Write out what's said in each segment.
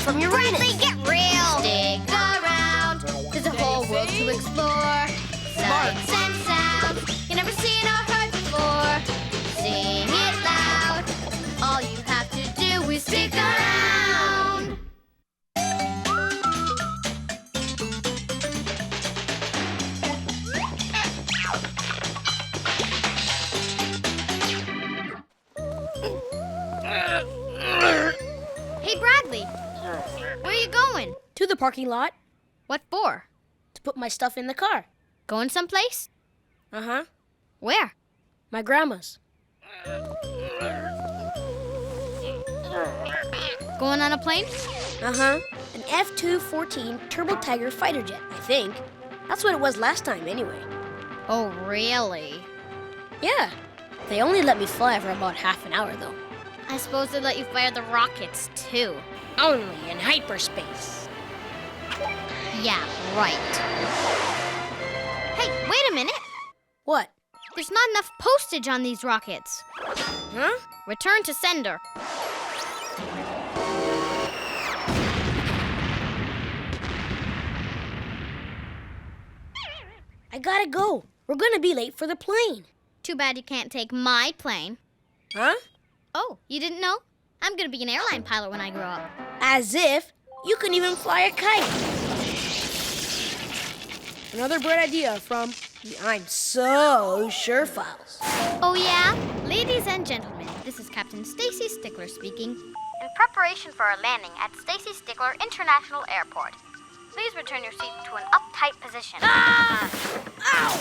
from Uranus. Bradley, get real! Stick around. There's a whole world to explore. Sights and sounds you never seen or heard before. Sing it loud. All you have to do is stick around. Hey, Bradley. Where are you going? To the parking lot What for? to put my stuff in the car. Going someplace? Uh-huh. Where? My grandma's. Going on a plane? Uh-huh. An F-214 Turbo Tiger fighter jet, I think. That's what it was last time, anyway. Oh, really? Yeah. They only let me fly for about half an hour, though. I suppose they let you fire the rockets, too. Only in hyperspace. Yeah, right. Hey, wait a minute. What? There's not enough postage on these rockets. Huh? Return to sender. I gotta go. We're gonna be late for the plane. Too bad you can't take my plane. Huh? Oh, you didn't know? I'm gonna be an airline pilot when I grow up. As if you can even fly a kite. Another bright idea from the I'm So Sure files. Oh, yeah? Ladies and gentlemen, this is Captain Stacy Stickler speaking. In preparation for our landing at Stacy Stickler International Airport, please return your seat to an uptight position. Ah! Ow!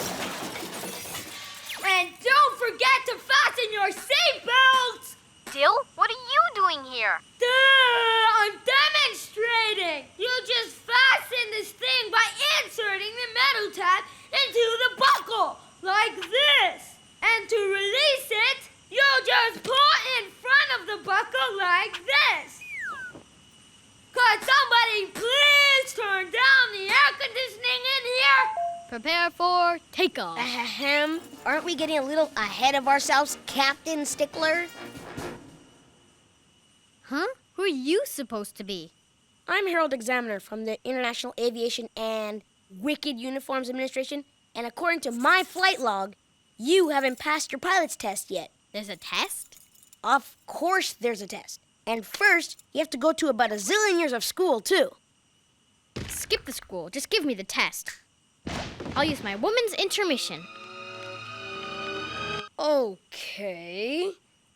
And don't forget to fasten your seatbelts! Dill, what are you doing here? Duh! I'm demonstrating! You just fasten this thing by inserting the metal tab into the buckle, like this. And to release it, you'll just pull in front of the buckle like this. Could somebody please turn down the air conditioning in here? Prepare for takeoff. Ahem. Aren't we getting a little ahead of ourselves, Captain Stickler? Huh? Who are you supposed to be? I'm Herald Examiner from the International Aviation and Wicked Uniforms Administration, and according to my flight log, you haven't passed your pilot's test yet. There's a test? Of course there's a test. And first, you have to go to about a zillion years of school, too. Skip the school. Just give me the test. I'll use my woman's intermission. Okay.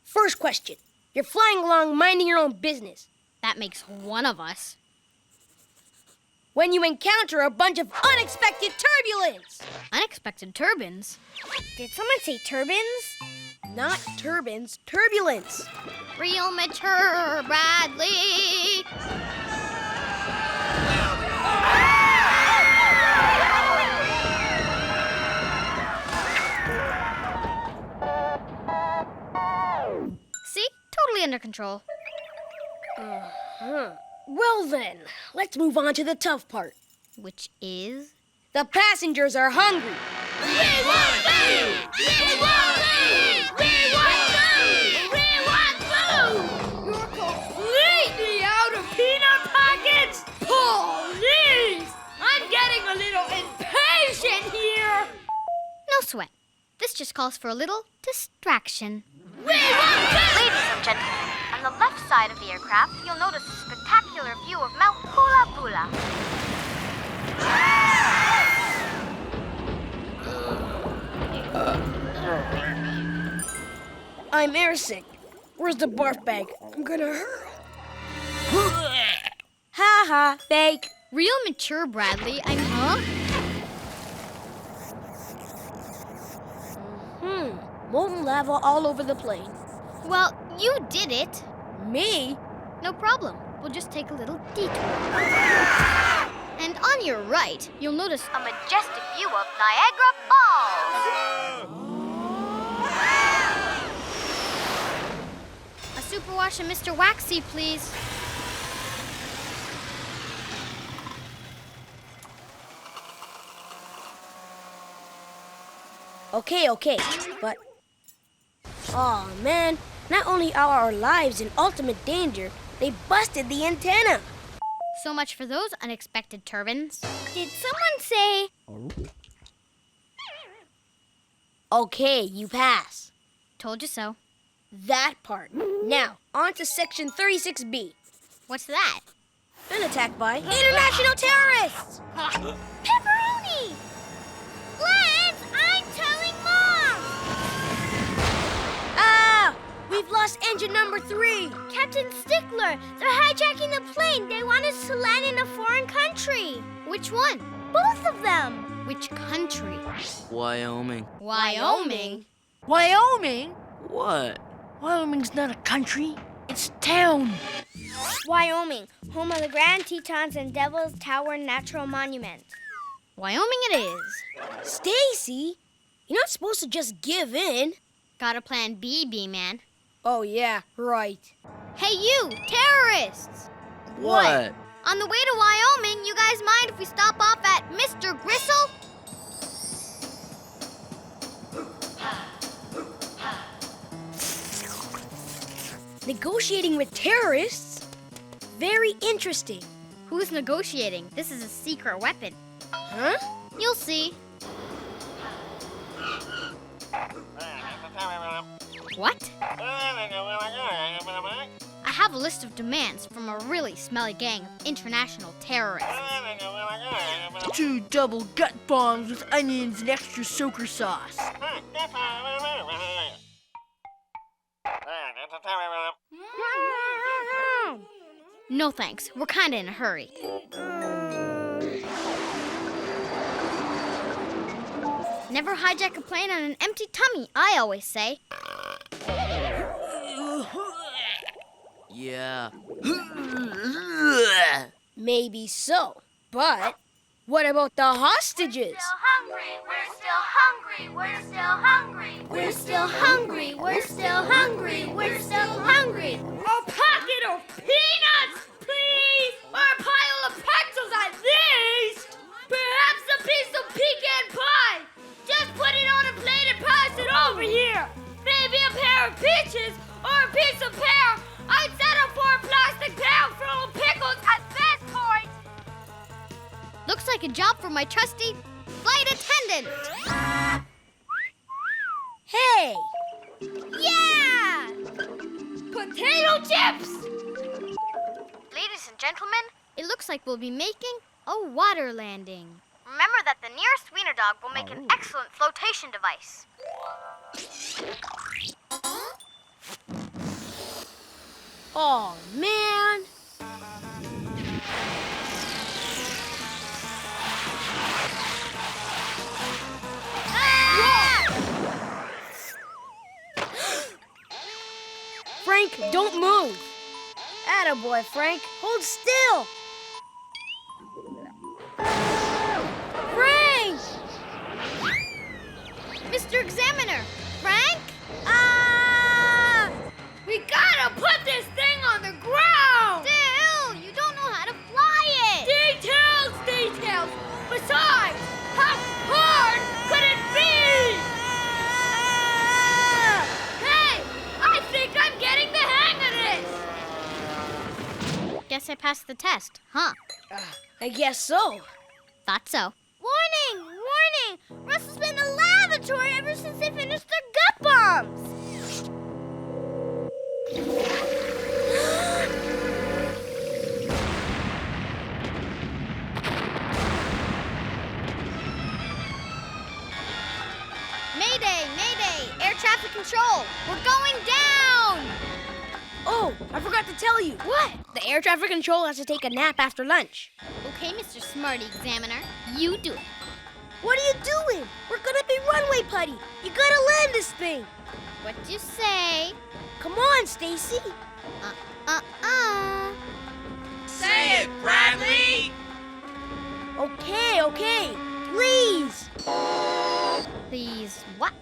First question. You're flying along minding your own business. That makes one of us. When you encounter a bunch of unexpected turbulence. Unexpected turbans? Did someone say turbans? Not turbans, turbulence. Real mature, Bradley. See? Totally under control. Uh-huh. Well then, let's move on to the tough part. Which is? The passengers are hungry. We want food! We want food! We want food! We want food! You're completely out of peanut packets? Police! I'm getting a little impatient here! No sweat. This just calls for a little distraction. We want food! Ladies and gentlemen, on the left side of the aircraft, you'll notice a spectacular view of Mount Hula Bula. I'm airsick. Where's the barf bag? I'm gonna hurl. Ha ha, fake. Real mature, Bradley. Huh? Molten lava all over the plane. Well, you did it. Me? No problem. We'll just take a little detour. And on your right, you'll notice a majestic view of Niagara Falls. A superwash and Mr. Waxy, please. Okay, but... Aw, man. Not only are our lives in ultimate danger, they busted the antenna. So much for those unexpected turbans. Did someone say... Okay, you pass. Told you so. That part. Now, on to section 36B. What's that? Been attacked by international terrorists! Pepperoni! Lance, I'm telling Mom! Ah! We've lost engine number 3. Captain Stickler, they're hijacking the plane. They want us to land in a foreign country. Which one? Both of them. Which country? Wyoming. Wyoming? Wyoming? What? Wyoming's not a country. It's a town. Wyoming, home of the Grand Tetons and Devil's Tower Natural Monument. Wyoming it is. Stacy, you're not supposed to just give in. Got a plan B, B-Man. Oh, yeah, right. Hey, you, terrorists! What? On the way to Wyoming, you guys mind if we stop off at Mr. Gristle? Negotiating with terrorists? Very interesting. Who's negotiating? This is a secret weapon. Huh? You'll see. What? I have a list of demands from a really smelly gang of international terrorists. 2 double gut bombs with onions and extra soaker sauce. No thanks, we're kinda in a hurry. Never hijack a plane on an empty tummy, I always say. Yeah. Maybe so. But what about the hostages? We're still hungry. We're still hungry. We're still hungry. We're still hungry. We're still hungry. A packet of peanuts, please! Or a pile of pretzels at least! Perhaps a piece of pecan pie! Just put it on a plate and pass it over here! Maybe a pair of peaches or a piece of pear! I'd settle for a plastic pail full of pickles at this point! Looks like a job for my trusty flight attendant. Hey! Yeah! Potato chips! Ladies and gentlemen, it looks like we'll be making a water landing. Remember that the nearest wiener dog will make an excellent flotation device. Oh, man. Frank, don't move. Attaboy, Frank. Hold still. Frank! Mr. Examiner, Frank? Ah! We gotta put this thing on the ground! Still, you don't know how to fly it. Details! Besides, how hard could it be? Hey, I think I'm getting the hang of this! Guess I passed the test, huh? I guess so. Thought so. Warning! Warning! Russell's been in the lavatory ever since they finished their gut bombs! Mayday! Mayday! Air traffic control! We're going down! Oh, I forgot to tell you. What? The air traffic control has to take a nap after lunch. Okay, Mr. Smarty Examiner, you do it. What are you doing? We're gonna be runway putty. You gotta land this thing. What'd you say? Come on, Stacy. Say it, Bradley! Okay. Please. Please, what?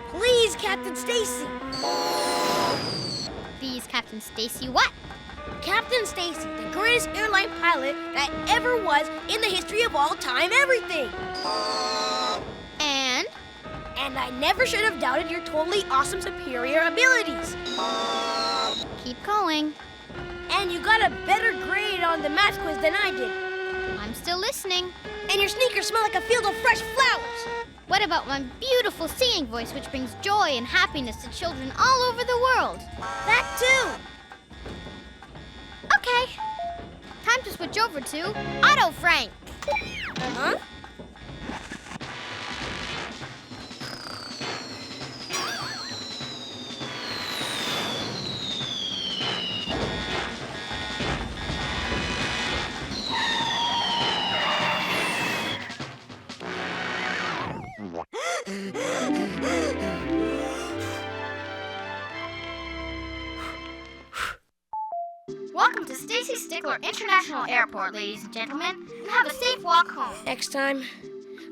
Please, Captain Stacy. Please, Captain Stacy, what? Captain Stacy, the greatest airline pilot that ever was in the history of all time everything. And? And I never should have doubted your totally awesome superior abilities. Keep going. And you got a better grade on the math quiz than I did. I'm still listening. And your sneakers smell like a field of fresh flowers. What about my beautiful singing voice, which brings joy and happiness to children all over the world? That too. Okay. Time to switch over to Auto Frank. Huh? Welcome to Stacy Stickler International Airport, ladies and gentlemen, and have a safe walk home. Next time,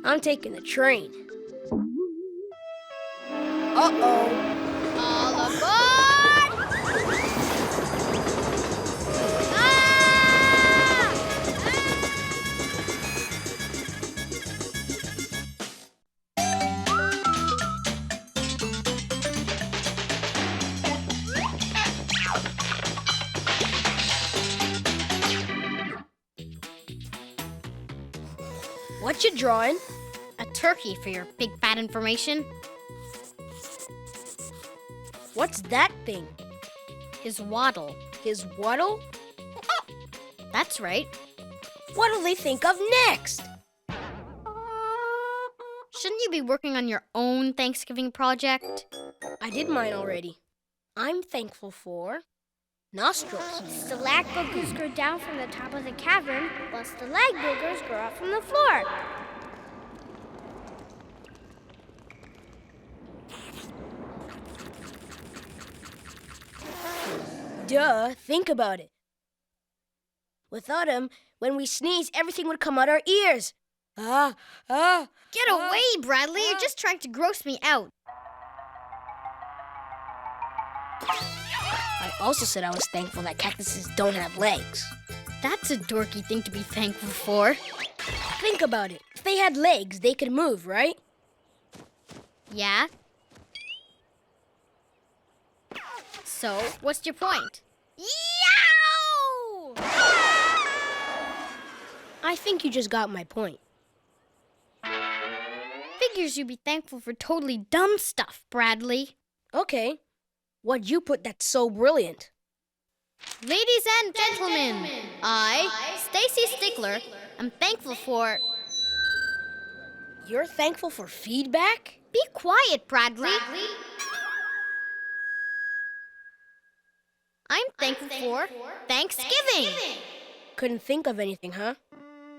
I'm taking the train. Uh-oh. All aboard! Ah! What you drawing? A turkey for your big fat information. What's that thing? His waddle. His waddle? That's right. What'll they think of next? Shouldn't you be working on your own Thanksgiving project? I did mine already. I'm thankful for nostrils. Stalak boogers grow down from the top of the cavern, while stalag boogers grow up from the floor. Duh, think about it. Without him, when we sneeze, everything would come out our ears. Get away, Bradley. You're just trying to gross me out. I also said I was thankful that cactuses don't have legs. That's a dorky thing to be thankful for. Think about it. If they had legs, they could move, right? Yeah? So, what's your point? Yow! I think you just got my point. Figures you'd be thankful for totally dumb stuff, Bradley. Okay. What'd you put that's so brilliant? Ladies and gentlemen, I, Stacy Stickler, am thankful for... You're thankful for feedback? Be quiet, Bradley. I'm thankful for Thanksgiving. Couldn't think of anything, huh?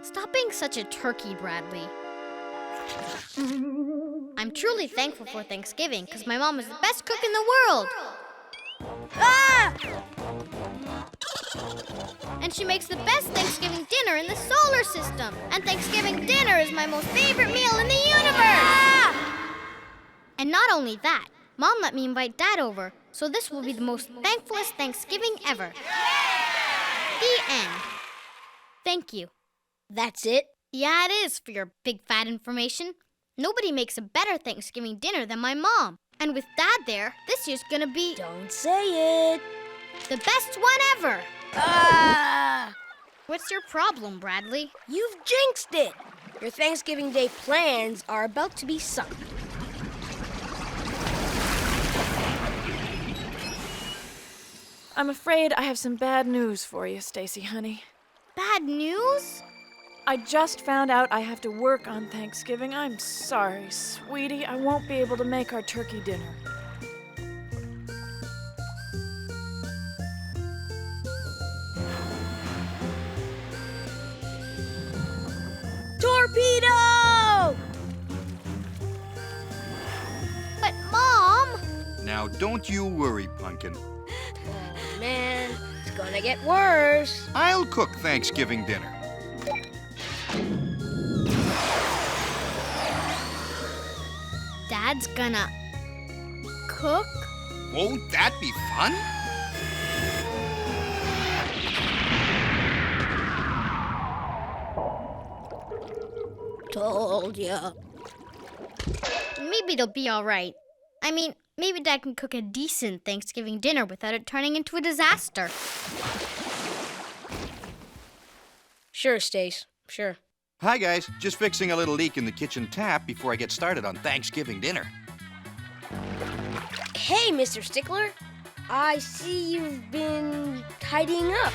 Stop being such a turkey, Bradley. I'm truly thankful for Thanksgiving because my mom is the best cook in the world. Ah! And she makes the best Thanksgiving dinner in the solar system. And Thanksgiving dinner is my most favorite meal in the universe. Ah! And not only that, Mom let me invite Dad over, so this will be the most thankfulest Thanksgiving ever. The end. Thank you. That's it? Yeah, it is, for your big fat information. Nobody makes a better Thanksgiving dinner than my mom. And with Dad there, this year's gonna be Don't say it. the best one ever. Ah! What's your problem, Bradley? You've jinxed it. Your Thanksgiving Day plans are about to be sunk. I'm afraid I have some bad news for you, Stacy, honey. Bad news? I just found out I have to work on Thanksgiving. I'm sorry, sweetie. I won't be able to make our turkey dinner. Torpedo! But, Mom! Now, don't you worry, Pumpkin. Oh, man, it's gonna get worse. I'll cook Thanksgiving dinner. Dad's gonna cook? Won't that be fun? Told ya. Maybe it'll be all right. I mean, maybe Dad can cook a decent Thanksgiving dinner without it turning into a disaster. Sure, Stace. Sure. Hi, guys. Just fixing a little leak in the kitchen tap before I get started on Thanksgiving dinner. Hey, Mr. Stickler. I see you've been tidying up.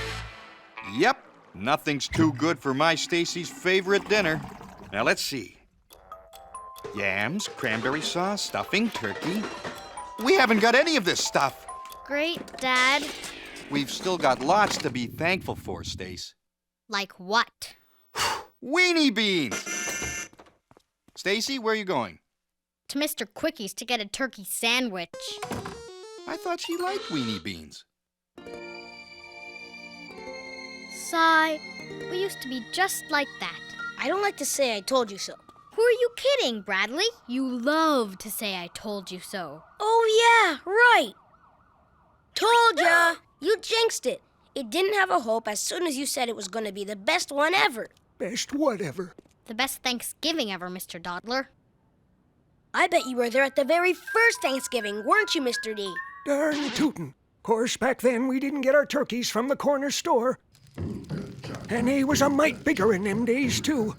Yep. Nothing's too good for my Stacy's favorite dinner. Now, let's see. Yams, cranberry sauce, stuffing, turkey. We haven't got any of this stuff. Great, Dad. We've still got lots to be thankful for, Stace. Like what? Weenie beans! Stacy, where are you going? To Mr. Quickie's to get a turkey sandwich. I thought she liked weenie beans. Sigh. We used to be just like that. I don't like to say I told you so. Who are you kidding, Bradley? You love to say I told you so. Oh, yeah, right. Told ya. You jinxed it. It didn't have a hope as soon as you said it was going to be the best one ever. Best whatever. The best Thanksgiving ever, Mr. Dodler. I bet you were there at the very first Thanksgiving, weren't you, Mr. D? Darn tootin'. Course, back then we didn't get our turkeys from the corner store. And they was a mite bigger in them days, too.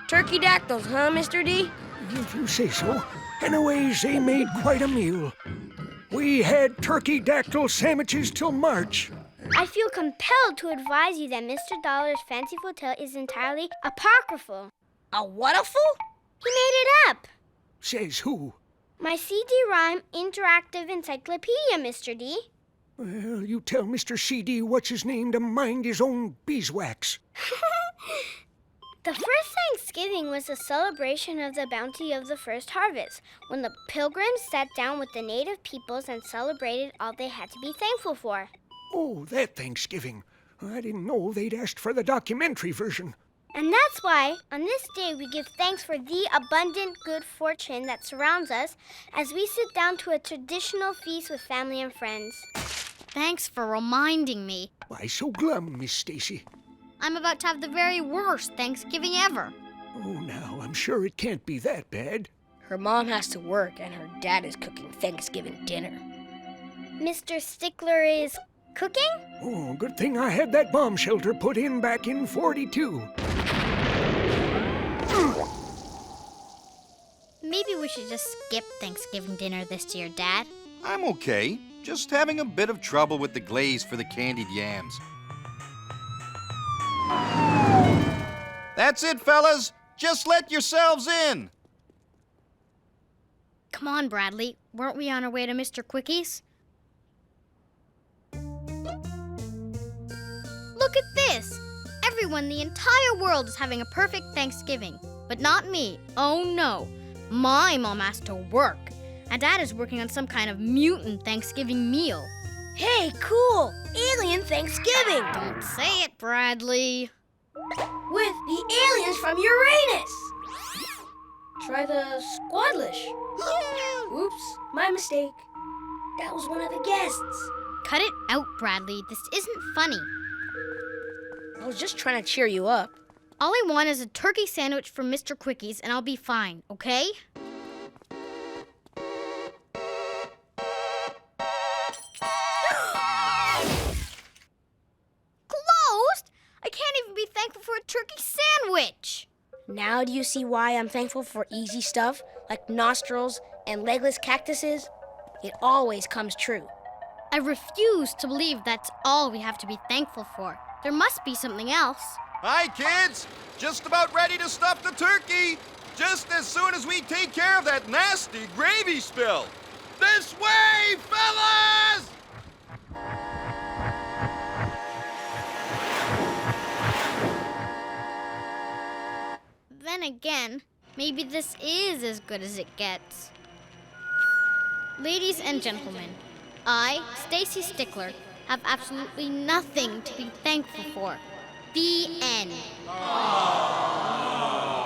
Turkey dactyls, huh, Mr. D? If you say so. Anyways, they made quite a meal. We had turkey dactyl sandwiches till March. I feel compelled to advise you that Mr. Dollar's fanciful tale is entirely apocryphal. A what-a-ful? He made it up. Says who? My CD-ROM interactive encyclopedia, Mr. D. Well, you tell Mr. C.D. what's-his-name to mind his own beeswax. The first Thanksgiving was a celebration of the bounty of the first harvest, when the pilgrims sat down with the native peoples and celebrated all they had to be thankful for. Oh, that Thanksgiving. I didn't know they'd asked for the documentary version. And that's why, on this day, we give thanks for the abundant good fortune that surrounds us as we sit down to a traditional feast with family and friends. Thanks for reminding me. Why so glum, Miss Stacy? I'm about to have the very worst Thanksgiving ever. Oh, now, I'm sure it can't be that bad. Her mom has to work and her dad is cooking Thanksgiving dinner. Mr. Stickler is cooking? Oh, good thing I had that bomb shelter put in back in 42. Maybe we should just skip Thanksgiving dinner this year, Dad. I'm okay. Just having a bit of trouble with the glaze for the candied yams. That's it, fellas. Just let yourselves in. Come on, Bradley. Weren't we on our way to Mr. Quickie's? Look at this! Everyone in the entire world is having a perfect Thanksgiving. But not me. Oh, no. My mom has to work. And Dad is working on some kind of mutant Thanksgiving meal. Hey, cool! Alien Thanksgiving! Don't say it, Bradley. With the aliens from Uranus! Try the squadlish. Oops, my mistake. That was one of the guests. Cut it out, Bradley. This isn't funny. I was just trying to cheer you up. All I want is a turkey sandwich from Mr. Quickie's and I'll be fine, okay? Closed? I can't even be thankful for a turkey sandwich. Now do you see why I'm thankful for easy stuff like nostrils and legless cactuses? It always comes true. I refuse to believe that's all we have to be thankful for. There must be something else. Hi, kids. Just about ready to stuff the turkey. Just as soon as we take care of that nasty gravy spill. This way, fellas! Then again, maybe this is as good as it gets. Ladies and gentlemen, I, Stacy Stickler, have absolutely nothing to be thankful for. The end.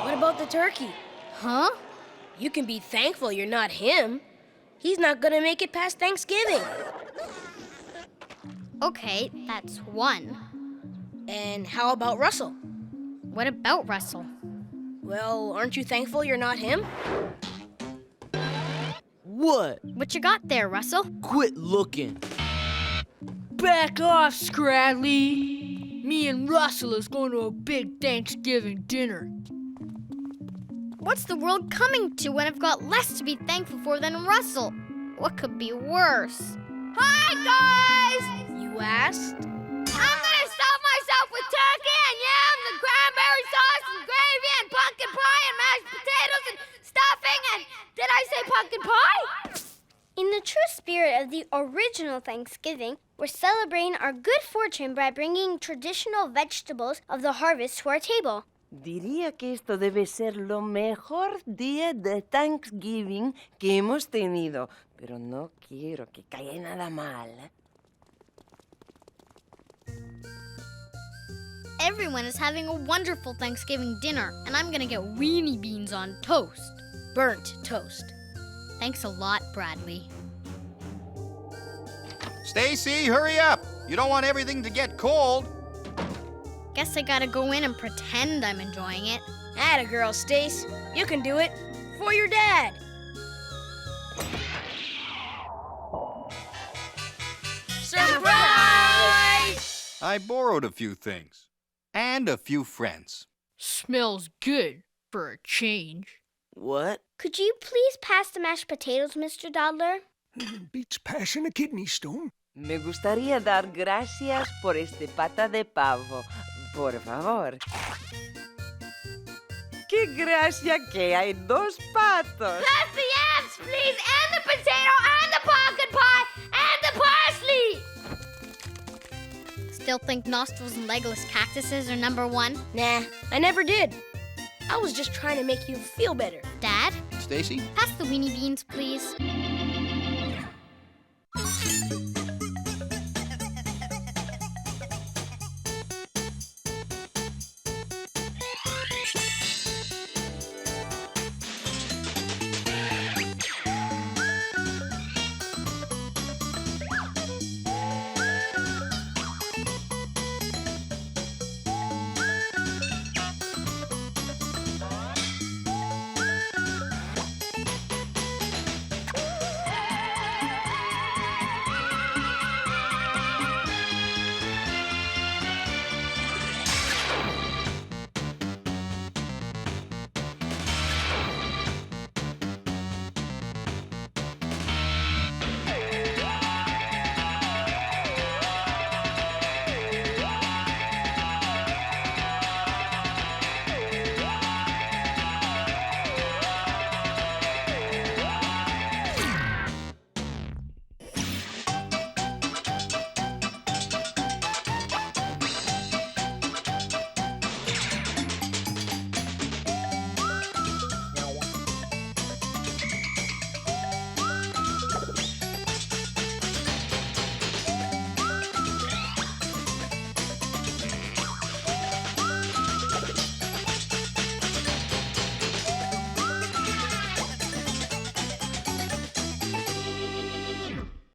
What about the turkey? Huh? You can be thankful you're not him. He's not gonna make it past Thanksgiving. Okay, that's one. And how about Russell? What about Russell? Well, aren't you thankful you're not him? What? What you got there, Russell? Quit looking. Back off, Scradley. Me and and Russell is going to a big Thanksgiving dinner. What's the world coming to when I've got less to be thankful for than Russell? What could be worse? Hi, guys! You asked? I'm gonna stuff myself with turkey and yams and cranberry sauce and gravy and pumpkin pie and mashed potatoes and stuffing and... Did I say pumpkin pie? In the true spirit of the original Thanksgiving, we're celebrating our good fortune by bringing traditional vegetables of the harvest to our table. Diría que esto debe ser lo mejor día de Thanksgiving que hemos tenido, pero no quiero que caiga nada mal. Everyone is having a wonderful Thanksgiving dinner, and I'm gonna get weenie beans on toast. Burnt toast. Thanks a lot, Bradley. Stacy, hurry up! You don't want everything to get cold. Guess I gotta go in and pretend I'm enjoying it. Atta girl, Stace. You can do it. For your dad. Surprise! I borrowed a few things. And a few friends. Smells good for a change. What? Could you please pass the mashed potatoes, Mr. Dodler? Beats passing a kidney stone. Me gustaría dar gracias por este pata de pavo. Por favor. ¡Qué gracia que hay dos patos! Pass the yams, please, and the potato, and the pumpkin pie, and the parsley! Still think nostrils and legless cactuses are number one? Nah, I never did. I was just trying to make you feel better. Dad, Stacy? pass the weenie beans, please.